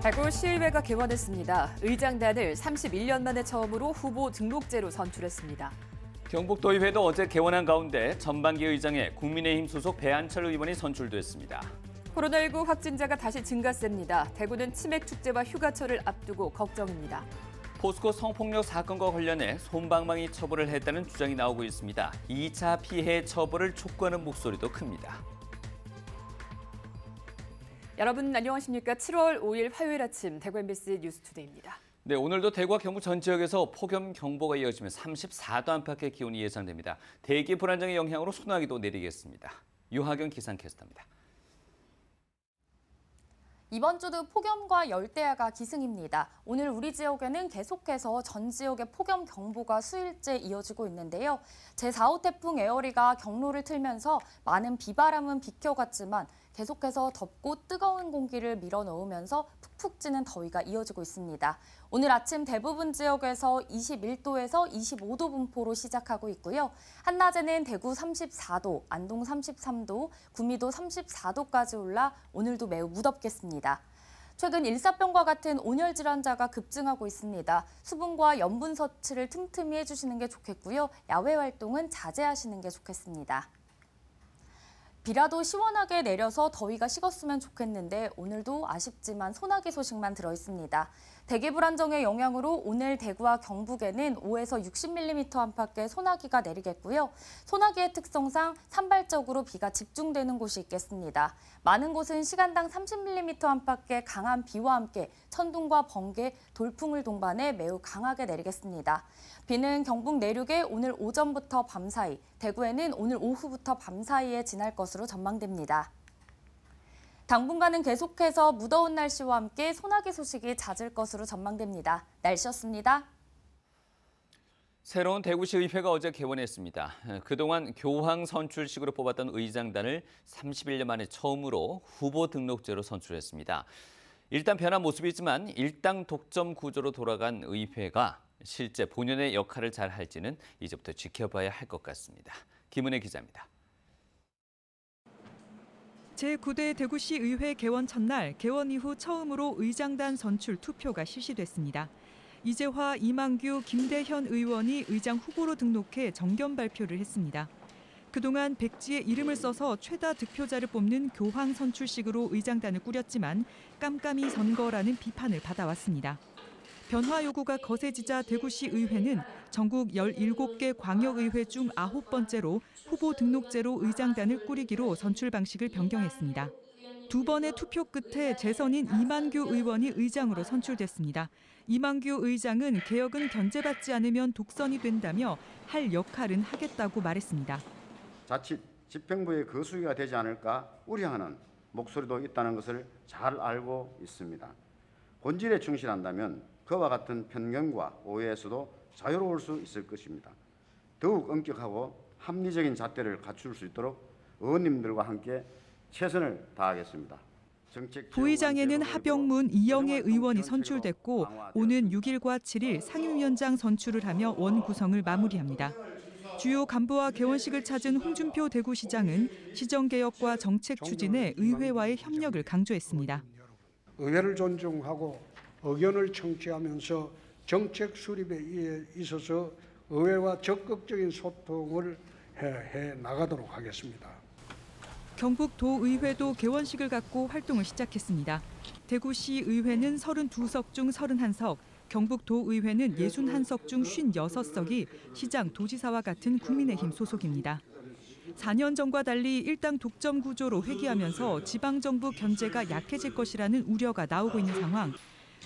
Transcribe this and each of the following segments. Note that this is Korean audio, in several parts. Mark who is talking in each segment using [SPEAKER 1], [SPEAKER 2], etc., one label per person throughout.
[SPEAKER 1] 대구시의회가 개원했습니다. 의장단을 31년 만에 처음으로 후보 등록제로 선출했습니다.
[SPEAKER 2] 경북도의회도 어제 개원한 가운데 전반기 의장에 국민의힘 소속 배한철 의원이 선출됐습니다.
[SPEAKER 1] 코로나19 확진자가 다시 증가세입니다. 대구는 치맥축제와 휴가철을 앞두고 걱정입니다.
[SPEAKER 2] 포스코 성폭력 사건과 관련해 솜방망이 처벌을 했다는 주장이 나오고 있습니다. 2차 피해 처벌을 촉구하는 목소리도 큽니다.
[SPEAKER 1] 여러분 안녕하십니까? 7월 5일 화요일 아침 대구 MBC 뉴스투데이입니다.
[SPEAKER 2] 네, 오늘도 대구와 경북 전 지역에서 폭염 경보가 이어지며 34도 안팎의 기온이 예상됩니다. 대기 불안정의 영향으로 소나기도 내리겠습니다. 유하경 기상캐스터입니다.
[SPEAKER 3] 이번 주도 폭염과 열대야가 기승입니다. 오늘 우리 지역에는 계속해서 전 지역에 폭염 경보가 수일째 이어지고 있는데요. 제4호 태풍 에어리가 경로를 틀면서 많은 비바람은 비켜갔지만 계속해서 덥고 뜨거운 공기를 밀어넣으면서 푹푹 찌는 더위가 이어지고 있습니다. 오늘 아침 대부분 지역에서 21도에서 25도 분포로 시작하고 있고요. 한낮에는 대구 34도, 안동 33도, 구미도 34도까지 올라 오늘도 매우 무덥겠습니다. 최근 일사병과 같은 온열 질환자가 급증하고 있습니다. 수분과 염분 섭취를 틈틈이 해주시는 게 좋겠고요. 야외 활동은 자제하시는 게 좋겠습니다. 비라도 시원하게 내려서 더위가 식었으면 좋겠는데 오늘도 아쉽지만 소나기 소식만 들어있습니다. 대기 불안정의 영향으로 오늘 대구와 경북에는 5에서 60mm 안팎의 소나기가 내리겠고요. 소나기의 특성상 산발적으로 비가 집중되는 곳이 있겠습니다. 많은 곳은 시간당 30mm 안팎의 강한 비와 함께 천둥과 번개, 돌풍을 동반해 매우 강하게 내리겠습니다. 비는 경북 내륙에 오늘 오전부터 밤 사이, 대구에는 오늘 오후부터 밤 사이에 지날 것으로 전망됩니다. 당분간은 계속해서 무더운 날씨와 함께 소나기 소식이 잦을 것으로 전망됩니다. 날씨였습니다.
[SPEAKER 2] 새로운 대구시 의회가 어제 개원했습니다. 그동안 교황 선출식으로 뽑았던 의장단을 31년 만에 처음으로 후보 등록제로 선출했습니다. 일단 변한 모습이지만 일당 독점 구조로 돌아간 의회가 실제 본연의 역할을 잘 할지는 이제부터 지켜봐야 할 것 같습니다. 김은혜 기자입니다.
[SPEAKER 4] 제9대 대구시 의회 개원 첫날 개원 이후 처음으로 의장단 선출 투표가 실시됐습니다. 이재화, 이만규, 김대현 의원이 의장 후보로 등록해 정견 발표를 했습니다. 그동안 백지에 이름을 써서 최다 득표자를 뽑는 교황 선출식으로 의장단을 꾸렸지만 깜깜이 선거라는 비판을 받아왔습니다. 변화 요구가 거세지자 대구시 의회는 전국 17개 광역의회 중 9번째로 후보 등록제로 의장단을 꾸리기로 선출 방식을 변경했습니다. 두 번의 투표 끝에 재선인 이만규 의원이 의장으로 선출됐습니다. 이만규 의장은 개혁은 견제받지 않으면 독선이 된다며 할 역할은 하겠다고 말했습니다.
[SPEAKER 5] 자칫 집행부의 거수기가 되지 않을까 우려하는 목소리도 있다는 것을 잘 알고 있습니다. 본질에 충실한다면 그와 같은 편견과 오해에서도 자유로울 수 있을 것입니다. 더욱 엄격하고 합리적인 잣대를 갖출 수 있도록 의원님들과 함께 최선을 다하겠습니다.
[SPEAKER 4] 부의장에는 하병문, 이영애 의원이 선출됐고 오는 6일과 7일 상임위원장 선출을 하며 원 구성을 마무리합니다. 주요 간부와 개원식을 찾은 홍준표 대구시장은 시정개혁과 정책 추진에 의회와의 협력을 강조했습니다.
[SPEAKER 6] 의회를 존중하고 의견을 청취하면서 정책 수립에 있어서 의회와 적극적인 소통을 해 나가도록 하겠습니다.
[SPEAKER 4] 경북도의회도 개원식을 갖고 활동을 시작했습니다. 대구시 의회는 32석 중 31석, 경북도의회는 61석 중 56석이 시장, 도지사와 같은 국민의힘 소속입니다. 4년 전과 달리 일당 독점 구조로 회귀하면서 지방정부 견제가 약해질 것이라는 우려가 나오고 있는 상황.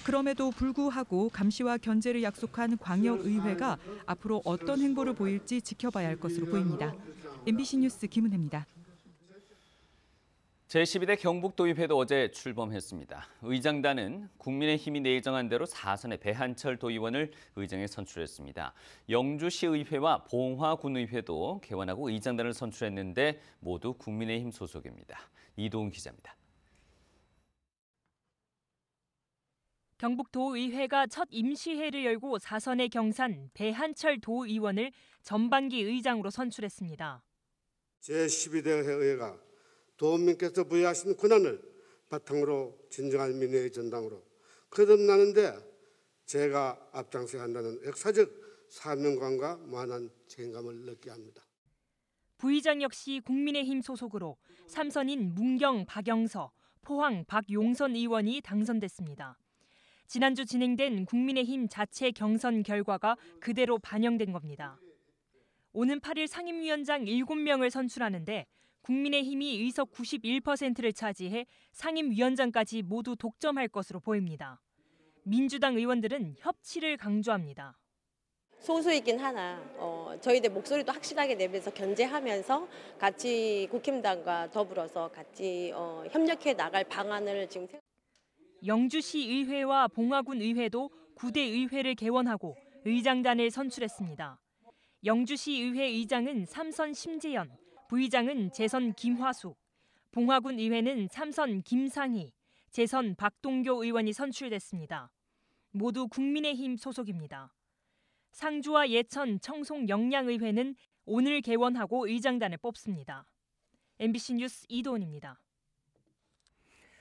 [SPEAKER 4] 그럼에도 불구하고 감시와 견제를 약속한 광역의회가 앞으로 어떤 행보를 보일지 지켜봐야 할 것으로 보입니다. MBC 뉴스 김은혜입니다.
[SPEAKER 2] 제12대 경북도의회도 어제 출범했습니다. 의장단은 국민의힘이 내정한 대로 4선의 배한철 도의원을 의장에 선출했습니다. 영주시의회와 봉화군의회도 개원하고 의장단을 선출했는데 모두 국민의힘 소속입니다. 이도훈 기자입니다.
[SPEAKER 7] 경북도의회가 첫 임시회를 열고 4선의 경산 배한철 도의원을 전반기 의장으로 선출했습니다.
[SPEAKER 8] 제12대 의회가 도민께서 부여하신 권한을 바탕으로 진정한 민의의 전당으로 거듭나는데 제가 앞장서야 한다는 역사적 사명감과 무한한 책임감을 느끼게 합니다.
[SPEAKER 7] 부의장 역시 국민의힘 소속으로 삼선인 문경 박영서, 포항 박용선 의원이 당선됐습니다. 지난주 진행된 국민의힘 자체 경선 결과가 그대로 반영된 겁니다. 오는 8일 상임위원장 7명을 선출하는데 국민의힘이 의석 91%를 차지해 상임위원장까지 모두 독점할 것으로 보입니다. 민주당 의원들은 협치를 강조합니다.
[SPEAKER 9] 소수이긴 하나 저희들 목소리도 확실하게 내면서 견제하면서 같이 국힘당과 더불어서 같이 협력해 나갈 방안을 지금
[SPEAKER 7] 영주시 의회와 봉화군 의회도 9대 의회를 개원하고 의장단을 선출했습니다. 영주시 의회 의장은 삼선 심재현, 부의장은 재선 김화숙, 봉화군 의회는 삼선 김상희, 재선 박동교 의원이 선출됐습니다. 모두 국민의힘 소속입니다. 상주와 예천, 청송 영양의회는 오늘 개원하고 의장단을 뽑습니다. MBC 뉴스 이도은입니다.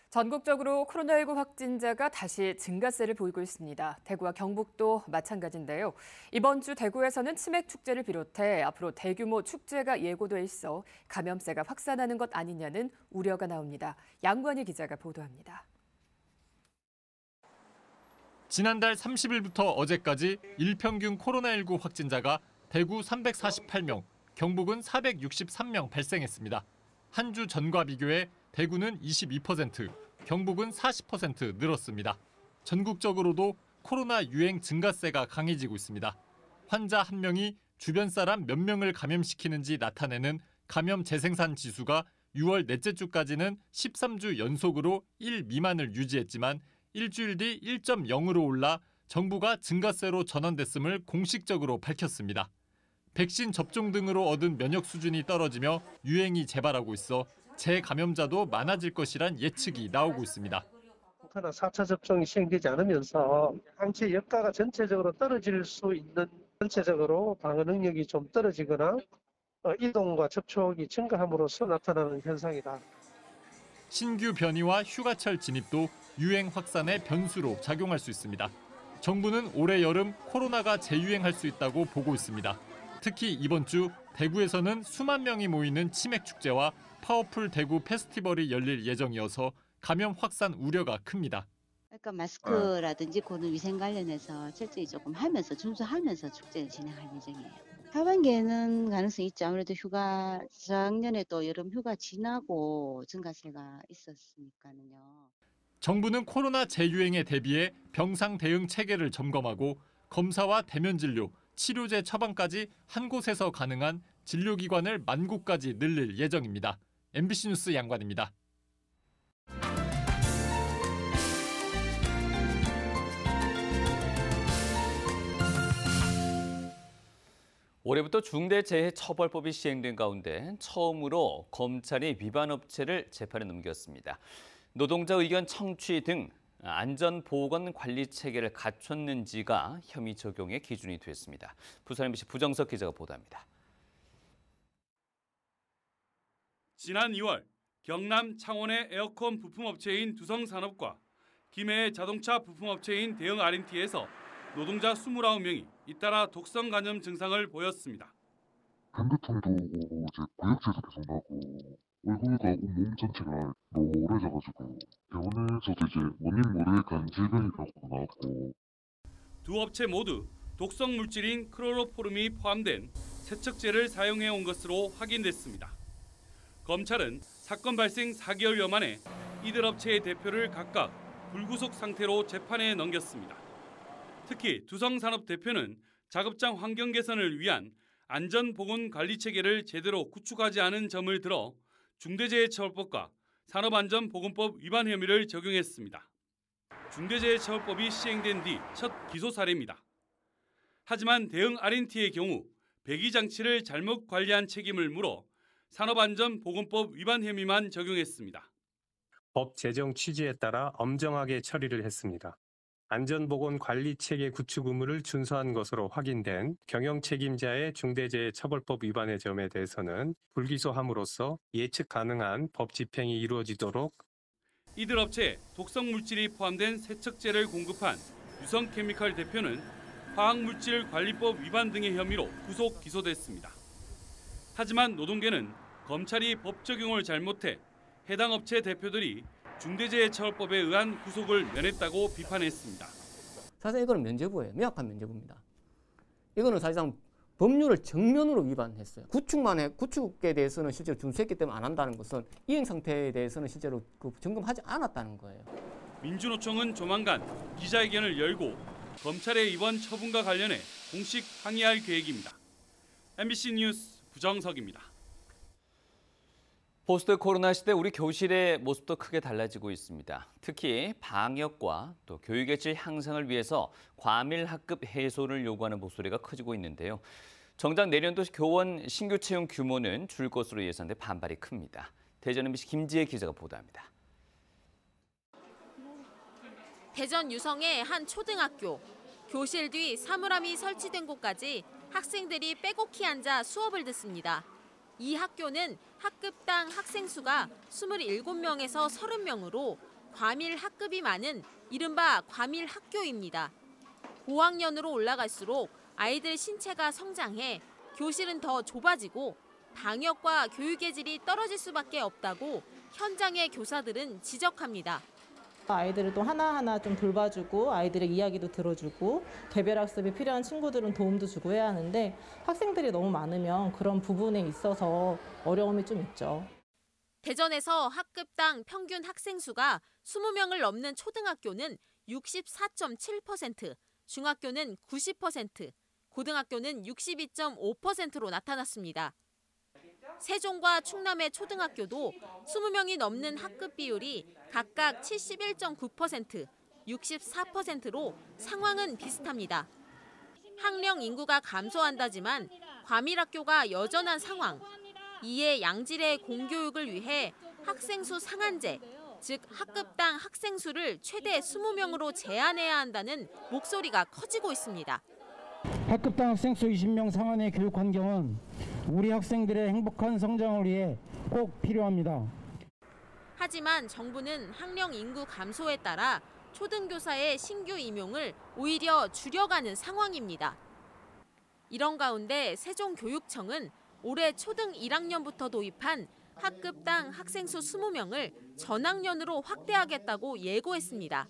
[SPEAKER 1] 전국적으로 코로나19 확진자가 다시 증가세를 보이고 있습니다. 대구와 경북도 마찬가지인데요. 이번 주 대구에서는 치맥 축제를 비롯해 앞으로 대규모 축제가 예고돼 있어 감염세가 확산하는 것 아니냐는 우려가 나옵니다. 양관희 기자가 보도합니다.
[SPEAKER 10] 지난달 30일부터 어제까지 일평균 코로나19 확진자가 대구 348명, 경북은 463명 발생했습니다. 한 주 전과 비교해 대구는 22%, 경북은 40% 늘었습니다. 전국적으로도 코로나 유행 증가세가 강해지고 있습니다. 환자 한 명이 주변 사람 몇 명을 감염시키는지 나타내는 감염 재생산 지수가 6월 넷째 주까지는 13주 연속으로 1 미만을 유지했지만 일주일 뒤 1.0으로 올라 정부가 증가세로 전환됐음을 공식적으로 밝혔습니다. 백신 접종 등으로 얻은 면역 수준이 떨어지며 유행이 재발하고 있어 재감염자도 많아질 것이란 예측이 나오고 있습니다.
[SPEAKER 11] 하나 4차 접종이 시행되지 않으면서 항체 역가가 전체적으로 떨어질 수 있는 전체적으로 방어 능력이 좀 떨어지거나 이동과 접촉이 증가함으로써 나타나는 현상이다.
[SPEAKER 10] 신규 변이와 휴가철 진입도 유행 확산의 변수로 작용할 수 있습니다. 정부는 올해 여름 코로나가 재유행할 수 있다고 보고 있습니다. 특히 이번 주 대구에서는 수만 명이 모이는 치맥 축제와 파워풀 대구 페스티벌이 열릴 예정이어서 감염 확산 우려가 큽니다.
[SPEAKER 12] 그러니까 마스크라든지 고는 위생 관련해서 철저히 조금 하면서 준수하면서 축제를 진행할 예정이에요. 하반기에는 가능성이 있죠. 아무래도 작년에 또 여름 휴가 지나고 증가세가 있었으니까는요.
[SPEAKER 10] 정부는 코로나 재유행에 대비해 병상 대응 체계를 점검하고 검사와 대면 진료, 치료제 처방까지 한 곳에서 가능한 진료기관을 10,000곳까지 늘릴 예정입니다. MBC 뉴스 양관입니다.
[SPEAKER 2] 올해부터 중대재해처벌법이 시행된 가운데 처음으로 검찰이 위반 업체를 재판에 넘겼습니다. 노동자 의견 청취 등 안전보건 관리 체계를 갖췄는지가 혐의 적용의 기준이 됐습니다. 부산 MBC 부정석 기자가 보도합니다.
[SPEAKER 13] 지난 2월 경남 창원의 에어컨 부품업체인 두성산업과 김해의 자동차 부품업체인 대형 R&T에서 노동자 29명이 잇따라 독성 간염 증상을 보였습니다.
[SPEAKER 14] 현대통도 오고 이제 구역질도 계속 나고 얼굴과 온몸 전체가 노래져가지고 병원에서도 이제 원인 모를 간 질병이라고 나왔고
[SPEAKER 13] 두 업체 모두 독성 물질인 클로로포름이 포함된 세척제를 사용해온 것으로 확인됐습니다. 검찰은 사건 발생 4개월여 만에 이들 업체의 대표를 각각 불구속 상태로 재판에 넘겼습니다. 특히 두성산업 대표는 작업장 환경 개선을 위한 안전보건관리체계를 제대로 구축하지 않은 점을 들어 중대재해처벌법과 산업안전보건법 위반 혐의를 적용했습니다. 중대재해처벌법이 시행된 뒤 첫 기소 사례입니다. 하지만 대형 R&T의 경우 배기장치를 잘못 관리한 책임을 물어 산업안전보건법 위반 혐의만 적용했습니다.
[SPEAKER 15] 법 제정 취지에 따라 엄정하게 처리를 했습니다. 안전보건관리체계 구축 의무를 준수한 것으로 확인된 경영책임자의 중대재해처벌법 위반의 점에 대해서는 불기소함으로써 예측 가능한 법 집행이 이루어지도록
[SPEAKER 13] 이들 업체에 독성 물질이 포함된 세척제를 공급한 유성케미칼 대표는 화학물질관리법 위반 등의 혐의로 구속 기소됐습니다. 하지만 노동계는 검찰이 법 적용을 잘못해 해당 업체 대표들이 중대재해처벌법에 의한 구속을 면했다고 비판했습니다.
[SPEAKER 16] 사실 이거는 면죄부예요. 명확한 면죄부입니다. 이거는 사실상 법률을 정면으로 위반했어요. 구축에 대해서는 실제로 준수했기 때문에 안 한다는 것은 이행 상태에 대해서는 실제로 점검하지 않았다는 거예요.
[SPEAKER 13] 민주노총은 조만간 기자회견을 열고 검찰의 이번 처분과 관련해 공식 항의할 계획입니다. MBC 뉴스 부정석입니다.
[SPEAKER 2] 포스트 코로나 시대 우리 교실의 모습도 크게 달라지고 있습니다. 특히 방역과 또 교육의 질 향상을 위해서 과밀 학급 해소를 요구하는 목소리가 커지고 있는데요. 정작 내년도 교원 신규 채용 규모는 줄 것으로 예상돼 반발이 큽니다. 대전 MBC 김지혜 기자가 보도합니다.
[SPEAKER 17] 대전 유성의 한 초등학교. 교실 뒤 사물함이 설치된 곳까지 학생들이 빼곡히 앉아 수업을 듣습니다. 이 학교는 학급당 학생 수가 27명에서 30명으로 과밀 학급이 많은 이른바 과밀 학교입니다. 고학년으로 올라갈수록 아이들 신체가 성장해 교실은 더 좁아지고 방역과 교육의 질이 떨어질 수밖에 없다고 현장의 교사들은 지적합니다.
[SPEAKER 18] 아이들을 또 하나하나 좀 돌봐주고 아이들의 이야기도 들어주고 개별 학습이 필요한 친구들은 도움도 주고 해야 하는데 학생들이 너무 많으면 그런 부분에 있어서 어려움이 좀 있죠.
[SPEAKER 17] 대전에서 학급당 평균 학생 수가 20명을 넘는 초등학교는 64.7%, 중학교는 90%, 고등학교는 62.5%로 나타났습니다. 세종과 충남의 초등학교도 20명이 넘는 학급 비율이 각각 71.9%, 64%로 상황은 비슷합니다. 학령 인구가 감소한다지만 과밀 학교가 여전한 상황. 이에 양질의 공교육을 위해 학생 수 상한제, 즉 학급당 학생 수를 최대 20명으로 제한해야 한다는 목소리가 커지고 있습니다.
[SPEAKER 19] 학급당 학생 수 20명 상한의 교육 환경은 우리 학생들의 행복한 성장을 위해 꼭 필요합니다.
[SPEAKER 17] 하지만 정부는 학령 인구 감소에 따라 초등교사의 신규 임용을 오히려 줄여가는 상황입니다. 이런 가운데 세종교육청은 올해 초등 1학년부터 도입한 학급당 학생 수 20명을 전학년으로 확대하겠다고 예고했습니다.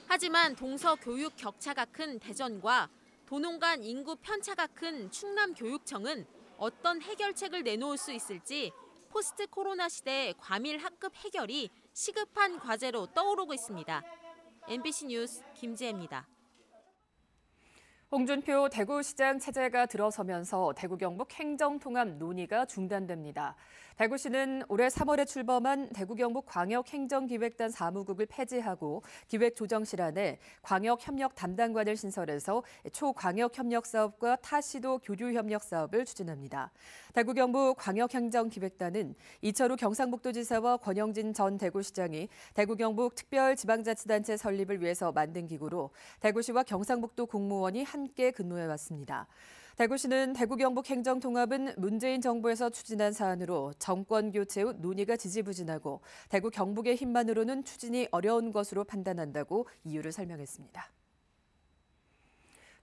[SPEAKER 17] 하지만 동서 교육 격차가 큰 대전과 도농 간 인구 편차가 큰 충남교육청은 어떤 해결책을 내놓을 수 있을지 포스트 코로나 시대의 과밀 학급 해결이 시급한 과제로 떠오르고 있습니다. MBC 뉴스 김지혜입니다.
[SPEAKER 1] 홍준표 대구시장 체제가 들어서면서 대구 경북 행정통합 논의가 중단됩니다. 대구시는 올해 3월에 출범한 대구 경북 광역행정기획단 사무국을 폐지하고 기획조정실 안에 광역협력 담당관을 신설해서 초광역협력사업과 타시도 교류협력사업을 추진합니다. 대구 경북 광역행정기획단은 이철우 경상북도지사와 권영진 전 대구시장이 대구 경북 특별지방자치단체 설립을 위해서 만든 기구로 대구시와 경상북도 공무원이 함께 근무해왔습니다. 대구시는 대구 경북 행정통합은 문재인 정부에서 추진한 사안으로 정권 교체 후 논의가 지지부진하고 대구 경북의 힘만으로는 추진이 어려운 것으로 판단한다고 이유를 설명했습니다.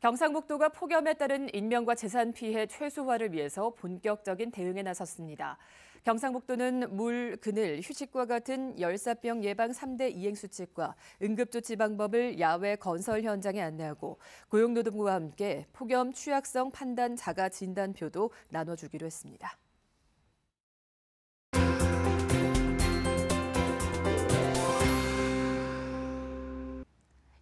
[SPEAKER 1] 경상북도가 폭염에 따른 인명과 재산 피해 최소화를 위해서 본격적인 대응에 나섰습니다. 경상북도는 물, 그늘, 휴식과 같은 열사병 예방 3대 이행수칙과 응급조치 방법을 야외 건설 현장에 안내하고 고용노동부와 함께 폭염 취약성 판단 자가 진단표도 나눠주기로 했습니다.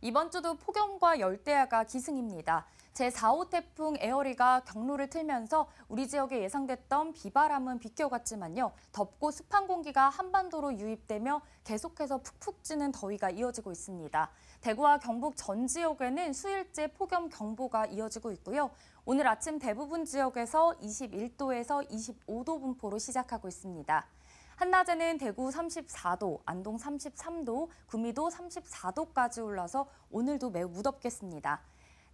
[SPEAKER 3] 이번 주도 폭염과 열대야가 기승입니다. 제4호 태풍 에어리가 경로를 틀면서 우리 지역에 예상됐던 비바람은 비껴갔지만요. 덥고 습한 공기가 한반도로 유입되며 계속해서 푹푹 찌는 더위가 이어지고 있습니다. 대구와 경북 전 지역에는 수일째 폭염 경보가 이어지고 있고요. 오늘 아침 대부분 지역에서 21도에서 25도 분포로 시작하고 있습니다. 한낮에는 대구 34도, 안동 33도, 구미도 34도까지 올라서 오늘도 매우 무덥겠습니다.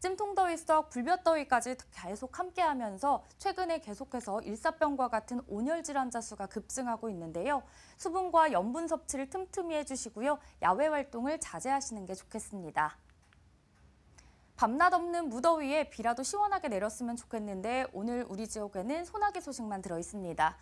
[SPEAKER 3] 찜통더위 속 불볕더위까지 계속 함께하면서 최근에 계속해서 일사병과 같은 온열 질환자 수가 급증하고 있는데요. 수분과 염분 섭취를 틈틈이 해주시고요. 야외 활동을 자제하시는 게 좋겠습니다. 밤낮 없는 무더위에 비라도 시원하게 내렸으면 좋겠는데 오늘 우리 지역에는 소나기 소식만 들어있습니다.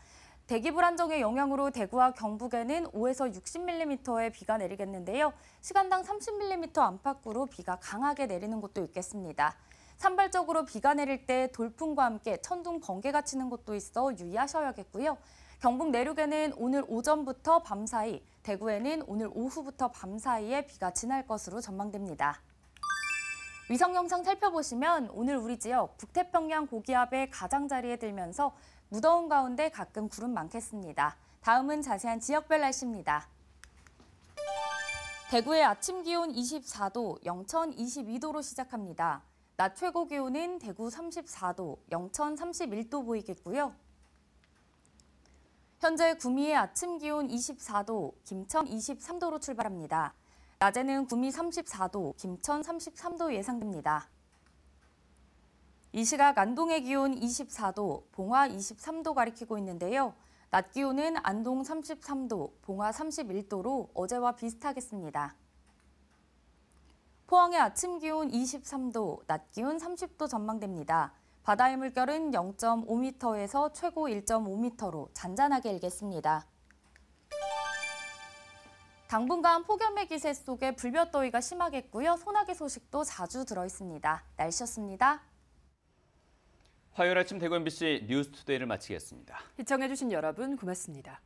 [SPEAKER 3] 대기 불안정의 영향으로 대구와 경북에는 5에서 60mm의 비가 내리겠는데요. 시간당 30mm 안팎으로 비가 강하게 내리는 곳도 있겠습니다. 산발적으로 비가 내릴 때 돌풍과 함께 천둥, 번개가 치는 곳도 있어 유의하셔야겠고요. 경북 내륙에는 오늘 오전부터 밤 사이, 대구에는 오늘 오후부터 밤 사이에 비가 지날 것으로 전망됩니다. 위성 영상 살펴보시면 오늘 우리 지역 북태평양 고기압의 가장자리에 들면서 무더운 가운데 가끔 구름 많겠습니다. 다음은 자세한 지역별 날씨입니다. 대구의 아침 기온 24도, 영천 22도로 시작합니다. 낮 최고 기온은 대구 34도, 영천 31도 보이겠고요. 현재 구미의 아침 기온 24도, 김천 23도로 출발합니다. 낮에는 구미 34도, 김천 33도 예상됩니다. 이 시각 안동의 기온 24도, 봉화 23도 가리키고 있는데요. 낮 기온은 안동 33도, 봉화 31도로 어제와 비슷하겠습니다. 포항의 아침 기온 23도, 낮 기온 30도 전망됩니다. 바다의 물결은 0.5m에서 최고 1.5m로 잔잔하게 일겠습니다. 당분간 폭염의 기세 속에 불볕더위가 심하겠고요. 소나기 소식도 자주 들어있습니다. 날씨였습니다.
[SPEAKER 2] 화요일 아침 대구 MBC 뉴스투데이를 마치겠습니다.
[SPEAKER 1] 시청해주신 여러분 고맙습니다.